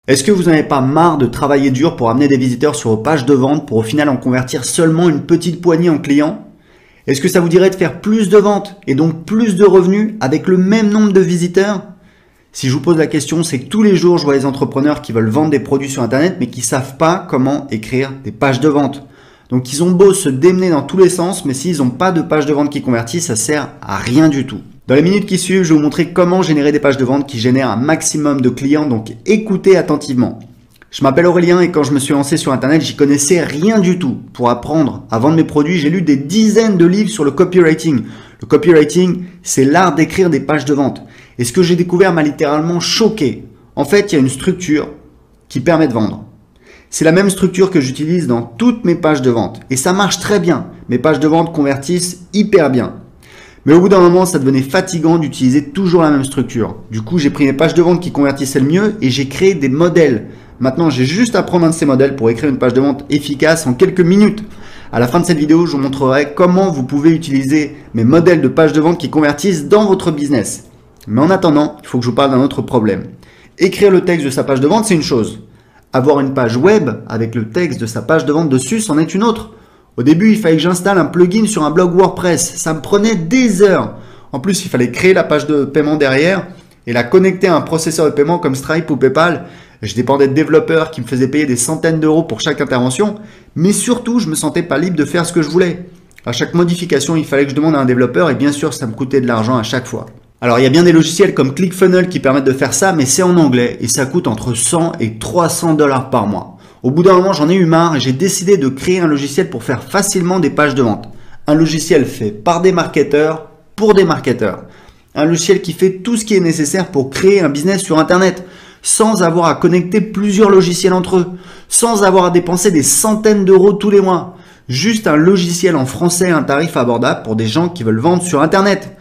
Est-ce que vous n'en avez pas marre de travailler dur pour amener des visiteurs sur vos pages de vente pour au final en convertir seulement une petite poignée en clients? Est-ce que ça vous dirait de faire plus de ventes et donc plus de revenus avec le même nombre de visiteurs? Si je vous pose la question, c'est que tous les jours, je vois des entrepreneurs qui veulent vendre des produits sur Internet mais qui ne savent pas comment écrire des pages de vente. Donc ils ont beau se démener dans tous les sens, mais s'ils n'ont pas de page de vente qui convertit, ça sert à rien du tout. Dans les minutes qui suivent, je vais vous montrer comment générer des pages de vente qui génèrent un maximum de clients, donc écoutez attentivement. Je m'appelle Aurélien et quand je me suis lancé sur Internet, j'y connaissais rien du tout. Pour apprendre à vendre mes produits, j'ai lu des dizaines de livres sur le copywriting. Le copywriting, c'est l'art d'écrire des pages de vente. Et ce que j'ai découvert m'a littéralement choqué. En fait, il y a une structure qui permet de vendre. C'est la même structure que j'utilise dans toutes mes pages de vente. Et ça marche très bien. Mes pages de vente convertissent hyper bien. Mais au bout d'un moment, ça devenait fatigant d'utiliser toujours la même structure. Du coup, j'ai pris mes pages de vente qui convertissaient le mieux et j'ai créé des modèles. Maintenant, j'ai juste à prendre un de ces modèles pour écrire une page de vente efficace en quelques minutes. À la fin de cette vidéo, je vous montrerai comment vous pouvez utiliser mes modèles de pages de vente qui convertissent dans votre business. Mais en attendant, il faut que je vous parle d'un autre problème. Écrire le texte de sa page de vente, c'est une chose. Avoir une page web avec le texte de sa page de vente dessus, c'en est une autre. Au début, il fallait que j'installe un plugin sur un blog WordPress. Ça me prenait des heures. En plus, il fallait créer la page de paiement derrière et la connecter à un processeur de paiement comme Stripe ou PayPal. Je dépendais de développeurs qui me faisaient payer des centaines d'euros pour chaque intervention. Mais surtout, je ne me sentais pas libre de faire ce que je voulais. À chaque modification, il fallait que je demande à un développeur et bien sûr, ça me coûtait de l'argent à chaque fois. Alors, il y a bien des logiciels comme ClickFunnels qui permettent de faire ça, mais c'est en anglais et ça coûte entre 100 et 300 $ par mois. Au bout d'un moment, j'en ai eu marre et j'ai décidé de créer un logiciel pour faire facilement des pages de vente. Un logiciel fait par des marketeurs pour des marketeurs. Un logiciel qui fait tout ce qui est nécessaire pour créer un business sur Internet sans avoir à connecter plusieurs logiciels entre eux, sans avoir à dépenser des centaines d'euros tous les mois. Juste un logiciel en français à un tarif abordable pour des gens qui veulent vendre sur Internet.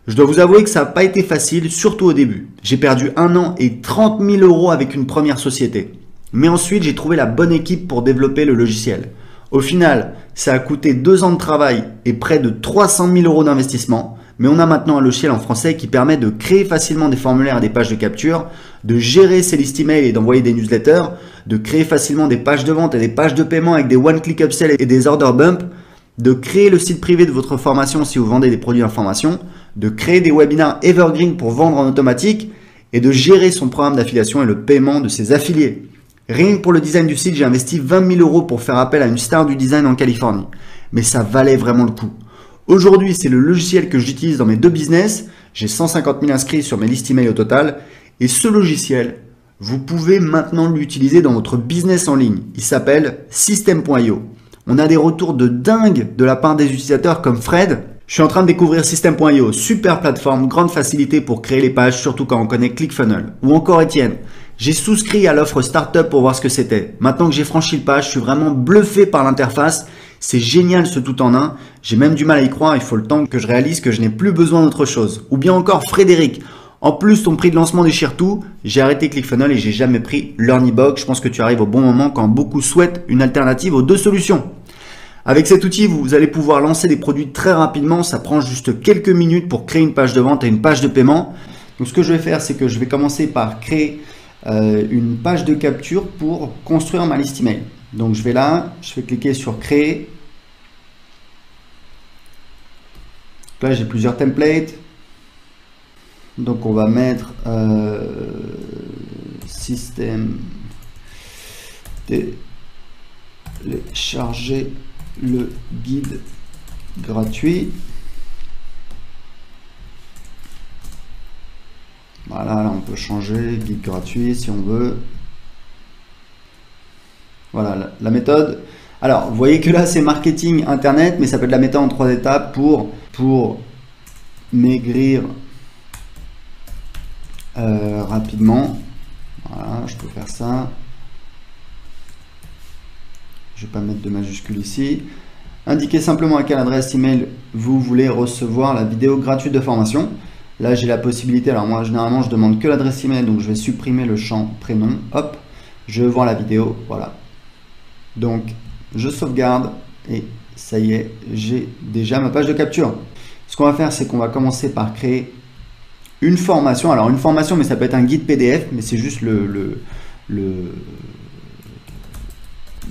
Je dois vous avouer que ça n'a pas été facile, surtout au début. J'ai perdu 1 an et 30 000 € avec une première société. Mais ensuite, j'ai trouvé la bonne équipe pour développer le logiciel. Au final, ça a coûté 2 ans de travail et près de 300 000 € d'investissement. Mais on a maintenant un logiciel en français qui permet de créer facilement des formulaires et des pages de capture, de gérer ses listes email et d'envoyer des newsletters, de créer facilement des pages de vente et des pages de paiement avec des one-click upsell et des order bump, de créer le site privé de votre formation si vous vendez des produits d'information, de créer des webinars evergreen pour vendre en automatique et de gérer son programme d'affiliation et le paiement de ses affiliés. Rien que pour le design du site, j'ai investi 20 000 € pour faire appel à une star du design en Californie. Mais ça valait vraiment le coup. Aujourd'hui, c'est le logiciel que j'utilise dans mes 2 business. J'ai 150 000 inscrits sur mes listes email au total. Et ce logiciel, vous pouvez maintenant l'utiliser dans votre business en ligne. Il s'appelle System.io. On a des retours de dingue de la part des utilisateurs comme Fred. Je suis en train de découvrir System.io, super plateforme, grande facilité pour créer les pages, surtout quand on connaît ClickFunnels. Ou encore Étienne. J'ai souscrit à l'offre Startup pour voir ce que c'était. Maintenant que j'ai franchi le pas, je suis vraiment bluffé par l'interface. C'est génial ce tout en un. J'ai même du mal à y croire. Il faut le temps que je réalise que je n'ai plus besoin d'autre chose. Ou bien encore Frédéric. En plus, ton prix de lancement déchire tout. J'ai arrêté ClickFunnels et j'ai jamais pris LearnyBox. Je pense que tu arrives au bon moment quand beaucoup souhaitent une alternative aux 2 solutions. Avec cet outil, vous allez pouvoir lancer des produits très rapidement. Ça prend juste quelques minutes pour créer une page de vente et une page de paiement. Donc ce que je vais faire, c'est que je vais commencer par créer une page de capture pour construire ma liste email. Donc je vais là, je vais cliquer sur créer. Là j'ai plusieurs templates. Donc on va mettre système télécharger le guide gratuit. Voilà, là on peut changer, guide gratuit si on veut. Voilà la méthode. Alors, vous voyez que là c'est marketing internet, mais ça peut être la méthode en 3 étapes pour maigrir rapidement. Voilà, je peux faire ça. Je ne vais pas mettre de majuscule ici. Indiquez simplement à quelle adresse email vous voulez recevoir la vidéo gratuite de formation. Là, j'ai la possibilité, alors moi, généralement, je demande que l'adresse email, donc je vais supprimer le champ prénom. Hop, je vais voir la vidéo, voilà. Donc, je sauvegarde et ça y est, j'ai déjà ma page de capture. Ce qu'on va faire, c'est qu'on va commencer par créer une formation. Alors, une formation, mais ça peut être un guide PDF, mais c'est juste le le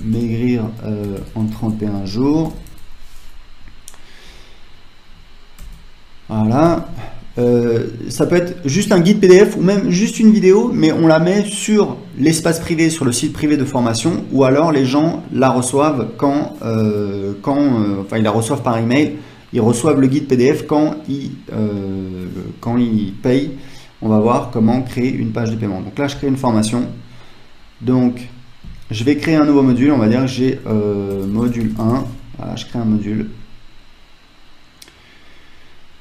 maigrir en 31 jours. Voilà. Ça peut être juste un guide PDF ou même juste une vidéo, mais on la met sur l'espace privé, sur le site privé de formation, ou alors les gens la reçoivent enfin ils la reçoivent par email. Ils reçoivent le guide PDF quand ils payent. On va voir comment créer une page de paiement. Donc là, je crée une formation. Donc, je vais créer un nouveau module. On va dire que j'ai module 1. Voilà, je crée un module.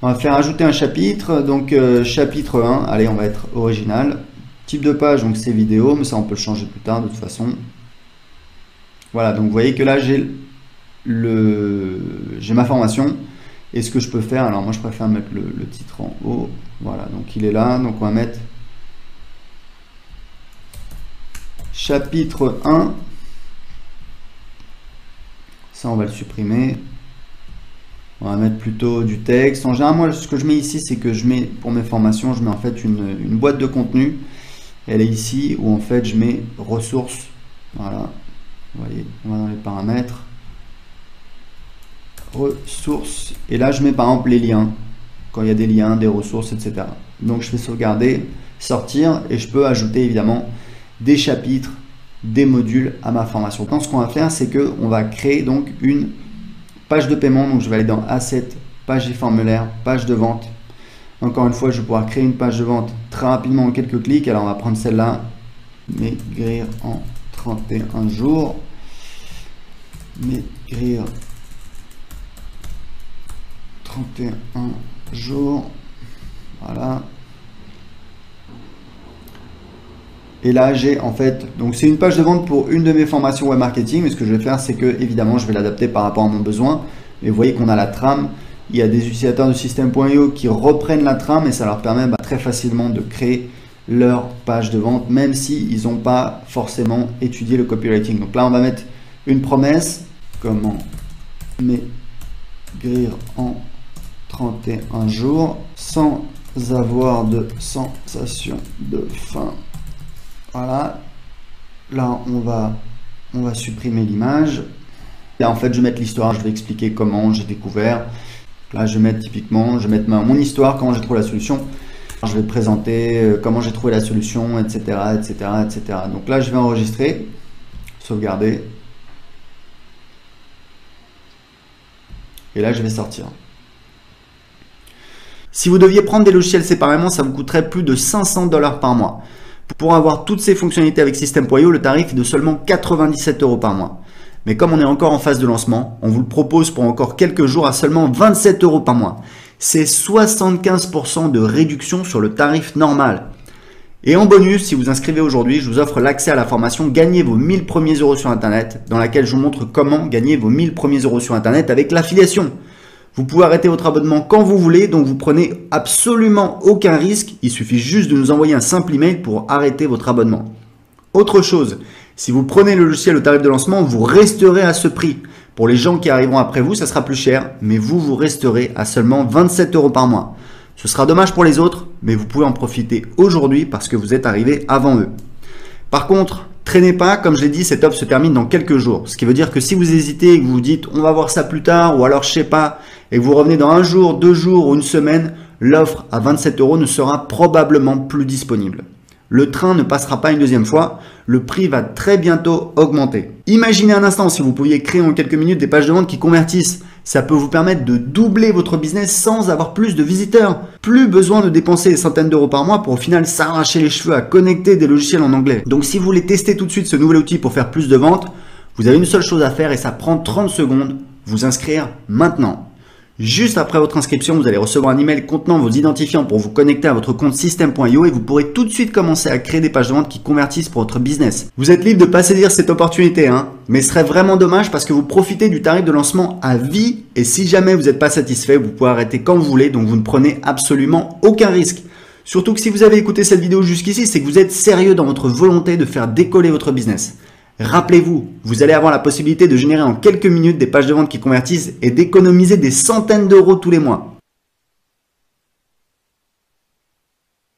On va faire ajouter un chapitre. Donc, chapitre 1. Allez, on va être original. Type de page, donc c'est vidéo, mais ça, on peut le changer plus tard de toute façon. Voilà, donc vous voyez que là, j'ai ma formation. Et ce que je peux faire, alors moi je préfère mettre le titre en haut, voilà, donc il est là, donc on va mettre chapitre 1, ça on va le supprimer, on va mettre plutôt du texte. En général, moi ce que je mets ici, c'est que je mets, pour mes formations, je mets en fait une boîte de contenu, elle est ici, où en fait je mets ressources, voilà, vous voyez, on va dans les paramètres, ressources, et là je mets par exemple les liens quand il y a des liens, des ressources, etc. Donc je fais sauvegarder, sortir, et je peux ajouter évidemment des chapitres, des modules à ma formation. Donc ce qu'on va faire, c'est que on va créer donc une page de paiement. Donc je vais aller dans Assets, page et formulaire, page de vente. Encore une fois, je vais pouvoir créer une page de vente très rapidement en quelques clics. Alors on va prendre celle-là, maigrir en 31 jours, maigrir 31 jours, voilà. Et là j'ai en fait, donc c'est une page de vente pour une de mes formations web marketing, mais ce que je vais faire, c'est que évidemment je vais l'adapter par rapport à mon besoin. Et vous voyez qu'on a la trame, il y a des utilisateurs de Systeme.io qui reprennent la trame et ça leur permet très facilement de créer leur page de vente, même s'ils n'ont pas forcément étudié le copywriting. Donc là on va mettre une promesse, comment maigrir en 31 jours sans avoir de sensation de faim. Voilà, là on va supprimer l'image. Là en fait je vais mettre l'histoire, je vais expliquer comment j'ai découvert. Là je vais mettre typiquement, je vais mettre mon histoire, comment j'ai trouvé la solution. Je vais présenter comment j'ai trouvé la solution, etc., etc., etc. Donc là je vais enregistrer, sauvegarder, et là je vais sortir. Si vous deviez prendre des logiciels séparément, ça vous coûterait plus de 500 $ par mois. Pour avoir toutes ces fonctionnalités avec Systeme.io, le tarif est de seulement 97 € par mois. Mais comme on est encore en phase de lancement, on vous le propose pour encore quelques jours à seulement 27 € par mois. C'est 75% de réduction sur le tarif normal. Et en bonus, si vous inscrivez aujourd'hui, je vous offre l'accès à la formation Gagner vos 1000 premiers euros sur Internet, dans laquelle je vous montre comment gagner vos 1000 premiers euros sur Internet avec l'affiliation. Vous pouvez arrêter votre abonnement quand vous voulez, donc vous prenez absolument aucun risque. Il suffit juste de nous envoyer un simple email pour arrêter votre abonnement. Autre chose, si vous prenez le logiciel au tarif de lancement, vous resterez à ce prix. Pour les gens qui arriveront après vous, ça sera plus cher, mais vous resterez à seulement 27 € par mois. Ce sera dommage pour les autres, mais vous pouvez en profiter aujourd'hui parce que vous êtes arrivé avant eux. Par contre, traînez pas, comme je l'ai dit, cette offre se termine dans quelques jours. Ce qui veut dire que si vous hésitez et que vous vous dites on va voir ça plus tard, ou alors je sais pas, et que vous revenez dans un jour, 2 jours ou une semaine, l'offre à 27 € ne sera probablement plus disponible. Le train ne passera pas une deuxième fois, le prix va très bientôt augmenter. Imaginez un instant si vous pouviez créer en quelques minutes des pages de vente qui convertissent. Ça peut vous permettre de doubler votre business sans avoir plus de visiteurs. Plus besoin de dépenser des centaines d'euros par mois pour au final s'arracher les cheveux à connecter des logiciels en anglais. Donc si vous voulez tester tout de suite ce nouvel outil pour faire plus de ventes, vous avez une seule chose à faire et ça prend 30 secondes, vous inscrire maintenant. Juste après votre inscription, vous allez recevoir un email contenant vos identifiants pour vous connecter à votre compte Systeme.io et vous pourrez tout de suite commencer à créer des pages de vente qui convertissent pour votre business. Vous êtes libre de pas saisir cette opportunité, mais ce serait vraiment dommage parce que vous profitez du tarif de lancement à vie et si jamais vous n'êtes pas satisfait, vous pouvez arrêter quand vous voulez, donc vous ne prenez absolument aucun risque. Surtout que si vous avez écouté cette vidéo jusqu'ici, c'est que vous êtes sérieux dans votre volonté de faire décoller votre business. Rappelez-vous, vous allez avoir la possibilité de générer en quelques minutes des pages de vente qui convertissent et d'économiser des centaines d'euros tous les mois.